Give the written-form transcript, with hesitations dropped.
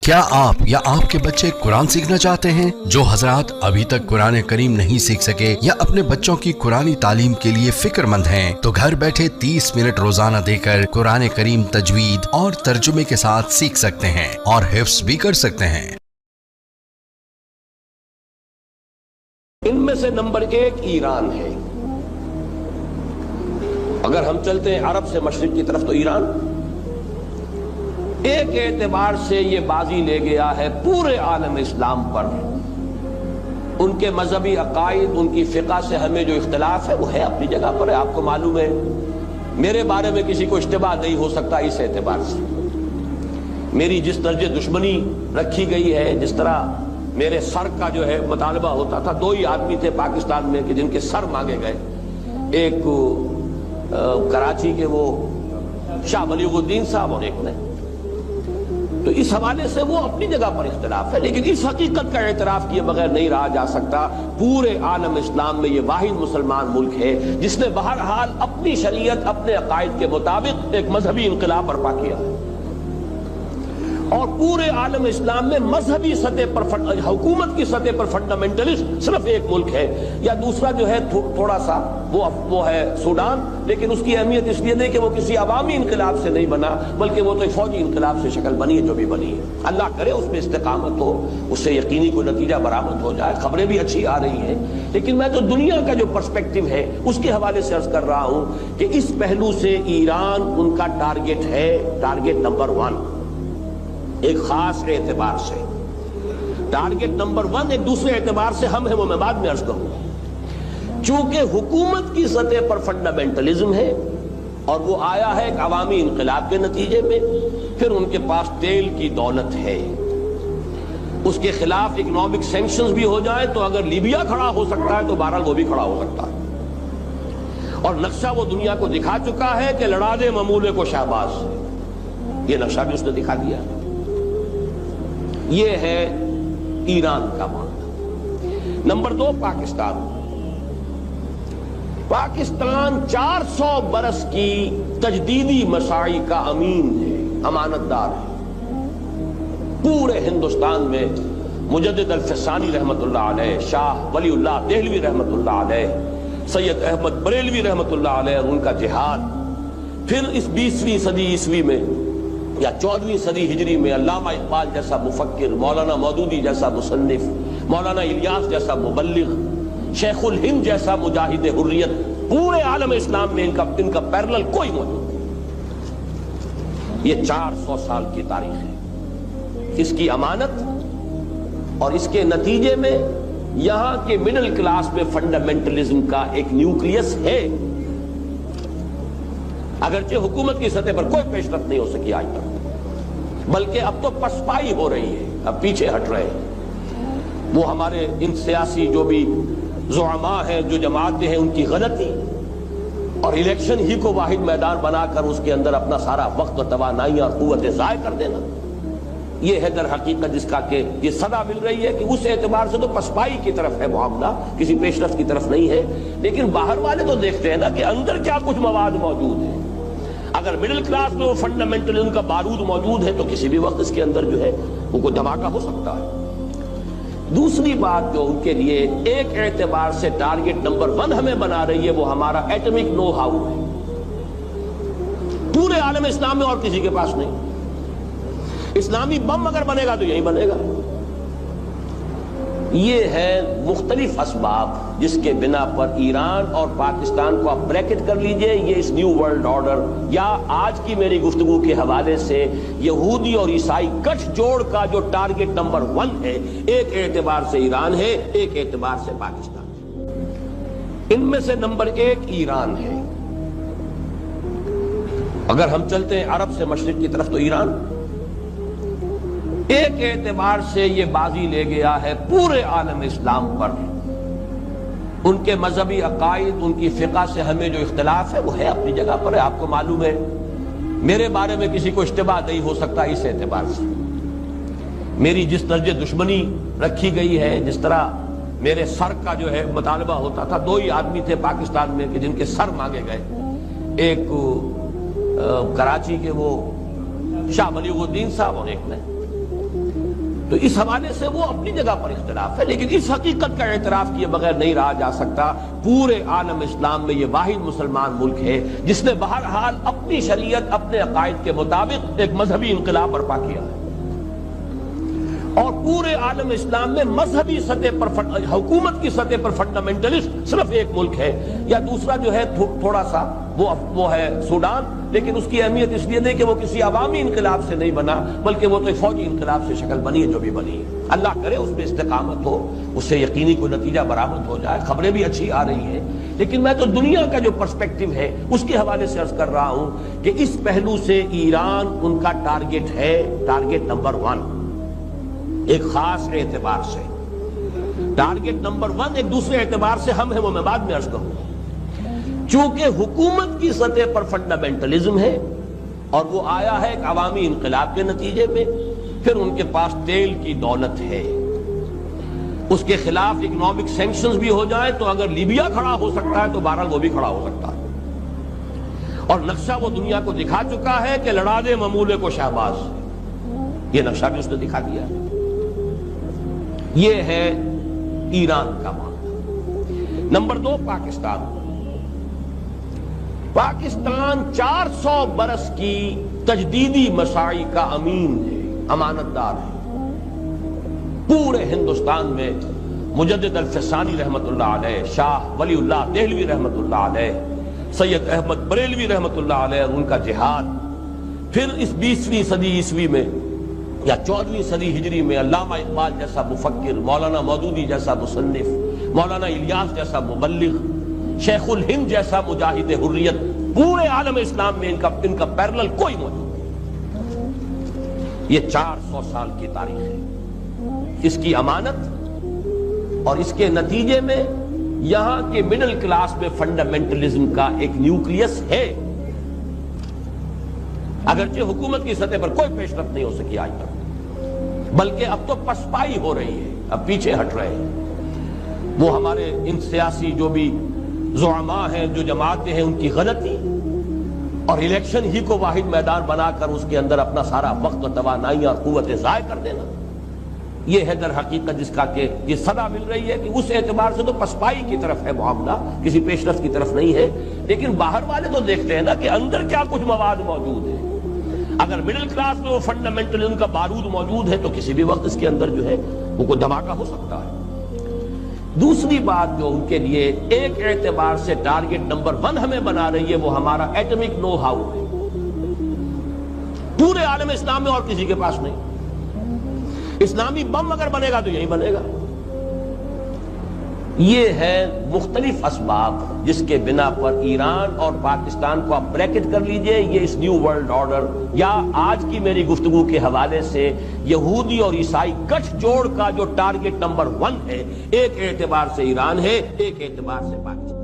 کیا آپ یا آپ کے بچے قرآن سیکھنا چاہتے ہیں؟ جو حضرات ابھی تک قرآن کریم نہیں سیکھ سکے یا اپنے بچوں کی قرآنی تعلیم کے لیے فکر مند ہیں تو گھر بیٹھے 30 منٹ روزانہ دے کر قرآن کریم تجوید اور ترجمے کے ساتھ سیکھ سکتے ہیں اور حفظ بھی کر سکتے ہیں۔ ان میں سے نمبر 1 ایران ہے۔ اگر ہم چلتے ہیں عرب سے مشرق کی طرف تو ایران ایک اعتبار سے یہ بازی لے گیا ہے پورے عالم اسلام پر۔ ان کے مذہبی عقائد، ان کی فقہ سے ہمیں جو اختلاف ہے وہ ہے اپنی جگہ پر ہے، آپ کو معلوم ہے۔ میرے بارے میں کسی کو اشتباہ نہیں ہو سکتا اس اعتبار سے۔ میری جس درجے دشمنی رکھی گئی ہے، جس طرح میرے سر کا جو ہے مطالبہ ہوتا تھا، 2 ہی آدمی تھے پاکستان میں کہ جن کے سر مانگے گئے، ایک کراچی کے وہ شاہ بلیغ الدین صاحب اور ایک نے، تو اس حوالے سے وہ اپنی جگہ پر اختلاف ہے، لیکن اس حقیقت کا اعتراف کیے بغیر نہیں رہا جا سکتا۔ پورے عالم اسلام میں یہ واحد مسلمان ملک ہے جس نے بہرحال اپنی شریعت، اپنے عقائد کے مطابق ایک مذہبی انقلاب برپا کیا ہے، اور پورے عالم اسلام میں مذہبی سطح پر حکومت کی سطح پر فنڈامنٹلسٹ صرف ایک ملک ہے، یا دوسرا جو ہے تھوڑا سا وہ ہے سوڈان، لیکن اس کی اہمیت اس لیے نہیں کہ وہ کسی عوامی انقلاب سے نہیں بنا، بلکہ وہ تو ایک فوجی انقلاب سے شکل بنی ہے جو بھی بنی ہے۔ اللہ کرے اس میں استقامت ہو، اس سے یقینی کوئی نتیجہ برآمد ہو جائے۔ خبریں بھی اچھی آ رہی ہیں، لیکن میں تو دنیا کا جو پرسپیکٹو ہے اس کے حوالے سے عرض کر رہا ہوں کہ اس پہلو سے ایران ان کا ٹارگٹ ہے، ٹارگٹ نمبر 1 ایک خاص اعتبار سے۔ ٹارگٹ نمبر 1 ایک دوسرے اعتبار سے ہم ہیں، وہ میں بعد میں عرض کروں گا۔ چونکہ حکومت کی سطح پر فنڈامنٹلزم ہے اور وہ آیا ہے ایک عوامی انقلاب کے نتیجے میں، پھر ان کے پاس تیل کی دولت ہے، اس کے خلاف اکنامک سینکشنز بھی ہو جائیں تو اگر لیبیا کھڑا ہو سکتا ہے تو بہرحال وہ بھی کھڑا ہو سکتا ہے، اور نقشہ وہ دنیا کو دکھا چکا ہے کہ لڑا دے ممولے کو شہباز، یہ نقشہ بھی اس نے دکھا دیا۔ یہ ہے ایران کا معاملہ۔ نمبر 2 پاکستان۔ پاکستان 400 برس کی تجدیدی مساعی کا امین ہے، امانت دار ہے۔ پورے ہندوستان میں مجدد الفسانی رحمت اللہ علیہ، شاہ ولی اللہ دہلوی رحمت اللہ علیہ، سید احمد بریلوی رحمت اللہ علیہ اور ان کا جہاد، پھر اس 20ویں صدی عیسوی میں یا 14ویں صدی ہجری میں علامہ اقبال جیسا مفکر، مولانا مودودی جیسا مصنف، مولانا الیاس جیسا مبلغ، شیخ الہند جیسا مجاہد حریت، پورے عالم اسلام میں ان کا پیرلل کوئی موجود نہیں۔ یہ 400 سال کی تاریخ ہے، اس کی امانت اور اس کے نتیجے میں یہاں کے مڈل کلاس میں فنڈامنٹلزم کا ایک نیوکلیس ہے، اگرچہ حکومت کی سطح پر کوئی پیش رفت نہیں ہو سکی آج تک، بلکہ اب تو پسپائی ہو رہی ہے، اب پیچھے ہٹ رہے ہیں۔ وہ ہمارے ان سیاسی جو بھی زعماء ہیں، جو جماعتیں ہیں، ان کی غلطی اور الیکشن ہی کو واحد میدان بنا کر اس کے اندر اپنا سارا وقت و توانائی اور قوتیں ضائع کر دینا، یہ ہے در حقیقت جس کا کہ یہ صدا مل رہی ہے کہ اس اعتبار سے تو پسپائی کی طرف ہے معاملہ، کسی پیش رفت کی طرف نہیں ہے۔ لیکن باہر والے تو دیکھتے ہیں نا کہ اندر کیا کچھ مواد موجود ہے۔ اگر مڈل کلاس میں وہ فنڈامنٹلزم کا بارود موجود ہے تو کسی بھی وقت اس کے اندر جو ہے وہ کوئی دھماکہ ہو سکتا ہے۔ دوسری بات جو ان کے لیے ایک اعتبار سے ٹارگٹ نمبر 1 ہمیں بنا رہی ہے وہ ہمارا ایٹمک نو ہاؤ ہے، پورے عالم اسلام میں اور کسی کے پاس نہیں۔ اسلامی بم اگر بنے گا تو یہی بنے گا۔ یہ ہے مختلف اسباب جس کے بنا پر ایران اور پاکستان کو آپ بریکٹ کر لیجئے، یہ اس نیو ورلڈ آرڈر یا آج کی میری گفتگو کے حوالے سے یہودی اور عیسائی گٹھ جوڑ کا جو ٹارگٹ نمبر 1 ہے، ایک اعتبار سے ایران ہے، ایک اعتبار سے پاکستان ہے۔ ان میں سے نمبر 1 ایران ہے۔ اگر ہم چلتے ہیں عرب سے مشرق کی طرف تو ایران ایک اعتبار سے یہ بازی لے گیا ہے پورے عالم اسلام پر۔ ان کے مذہبی عقائد، ان کی فقہ سے ہمیں جو اختلاف ہے وہ ہے اپنی جگہ پر ہے، آپ کو معلوم ہے۔ میرے بارے میں کسی کو اشتباہ نہیں ہو سکتا اس اعتبار سے۔ میری جس درجے دشمنی رکھی گئی ہے، جس طرح میرے سر کا جو ہے مطالبہ ہوتا تھا، 2 ہی آدمی تھے پاکستان میں کہ جن کے سر مانگے گئے، ایک کراچی کے وہ شاہ بلیغ الدین صاحب اور ایک نے، تو اس حوالے سے وہ اپنی جگہ پر اختلاف ہے، لیکن اس حقیقت کا اعتراف کیے بغیر نہیں رہا جا سکتا پورے عالم اسلام میں یہ واحد مسلمان ملک ہے جس نے بہرحال اپنی شریعت اپنے عقائد کے مطابق ایک مذہبی انقلاب برپا کیا ہے، اور پورے عالم اسلام میں مذہبی سطح پر حکومت کی سطح پر فنڈامنٹلسٹ صرف ایک ملک ہے، یا دوسرا جو ہے تھوڑا سا وہ ہے سوڈان، لیکن اس کی اہمیت اس لیے نہیں کہ وہ کسی عوامی انقلاب سے نہیں بنا، بلکہ وہ تو ایک فوجی انقلاب سے شکل بنی ہے جو بھی بنی ہے۔ اللہ کرے اس میں استقامت ہو، اس سے یقینی کوئی نتیجہ برآمد ہو جائے، خبریں بھی اچھی آ رہی ہیں، لیکن میں تو دنیا کا جو پرسپیکٹو ہے اس کے حوالے سے عرض کر رہا ہوں کہ اس پہلو سے ایران ان کا ٹارگٹ ہے، ٹارگٹ نمبر 1 ایک خاص اعتبار سے، ٹارگٹ نمبر 1 ایک دوسرے اعتبار سے ہم ہیں، وہ میں بعد میں عرض کروں گا۔ چونکہ حکومت کی سطح پر فنڈامنٹلزم ہے اور وہ آیا ہے ایک عوامی انقلاب کے نتیجے میں، پھر ان کے پاس تیل کی دولت ہے، اس کے خلاف اکنامک سینکشنز بھی ہو جائیں تو اگر لیبیا کھڑا ہو سکتا ہے تو بہرحال وہ بھی کھڑا ہو سکتا ہے، اور نقشہ وہ دنیا کو دکھا چکا ہے کہ لڑا دے ممولے کو شہباز، یہ نقشہ بھی اس نے دکھا دیا ہے۔ یہ ہے ایران کا معاملہ۔ نمبر 2 پاکستان۔ پاکستان 400 برس کی تجدیدی مساعی کا امین ہے، امانت دار ہے۔ پورے ہندوستان میں مجدد الفسانی رحمت اللہ علیہ، شاہ ولی اللہ دہلوی رحمت اللہ علیہ، سید احمد بریلوی رحمت اللہ علیہ اور ان کا جہاد، پھر اس 20ویں صدی عیسوی میں یا 14ویں صدی ہجری میں علامہ اقبال جیسا مفکر، مولانا مودودی جیسا مصنف، مولانا الیاس جیسا مبلغ، شیخ الہند جیسا مجاہد حریت، پورے عالم اسلام میں ان کا پیرلل کوئی موجود نہیں۔ یہ 400 سال کی تاریخ ہے، اس کی امانت اور اس کے نتیجے میں یہاں کے مڈل کلاس میں فنڈامنٹلزم کا ایک نیوکلیس ہے، اگرچہ حکومت کی سطح پر کوئی پیش رفت نہیں ہو سکی آج تک، بلکہ اب تو پسپائی ہو رہی ہے، اب پیچھے ہٹ رہے ہیں۔ وہ ہمارے ان سیاسی جو بھی زعماء ہیں، جو جماعتیں ہیں، ان کی غلطی اور الیکشن ہی کو واحد میدان بنا کر اس کے اندر اپنا سارا وقت و توانائی اور قوتیں ضائع کر دینا، یہ ہے در حقیقت جس کا کہ یہ صدا مل رہی ہے کہ اس اعتبار سے تو پسپائی کی طرف ہے معاملہ، کسی پیش رفت کی طرف نہیں ہے۔ لیکن باہر والے تو دیکھتے ہیں نا کہ اندر کیا کچھ مواد موجود ہے۔ اگر مڈل کلاس میں وہ فنڈامنٹلزم کا بارود موجود ہے تو کسی بھی وقت اس کے اندر جو ہے وہ کوئی دھماکہ ہو سکتا ہے۔ دوسری بات جو ان کے لیے ایک اعتبار سے ٹارگٹ نمبر 1 ہمیں بنا رہی ہے وہ ہمارا ایٹمک نو ہاؤ ہے، پورے عالم اسلام میں اور کسی کے پاس نہیں۔ اسلامی بم اگر بنے گا تو یہی بنے گا۔ یہ ہے مختلف اسباب جس کے بنا پر ایران اور پاکستان کو آپ بریکٹ کر لیجئے، یہ اس نیو ورلڈ آرڈر یا آج کی میری گفتگو کے حوالے سے یہودی اور عیسائی گٹھ جوڑ کا جو ٹارگٹ نمبر 1 ہے، ایک اعتبار سے ایران ہے، ایک اعتبار سے پاکستان۔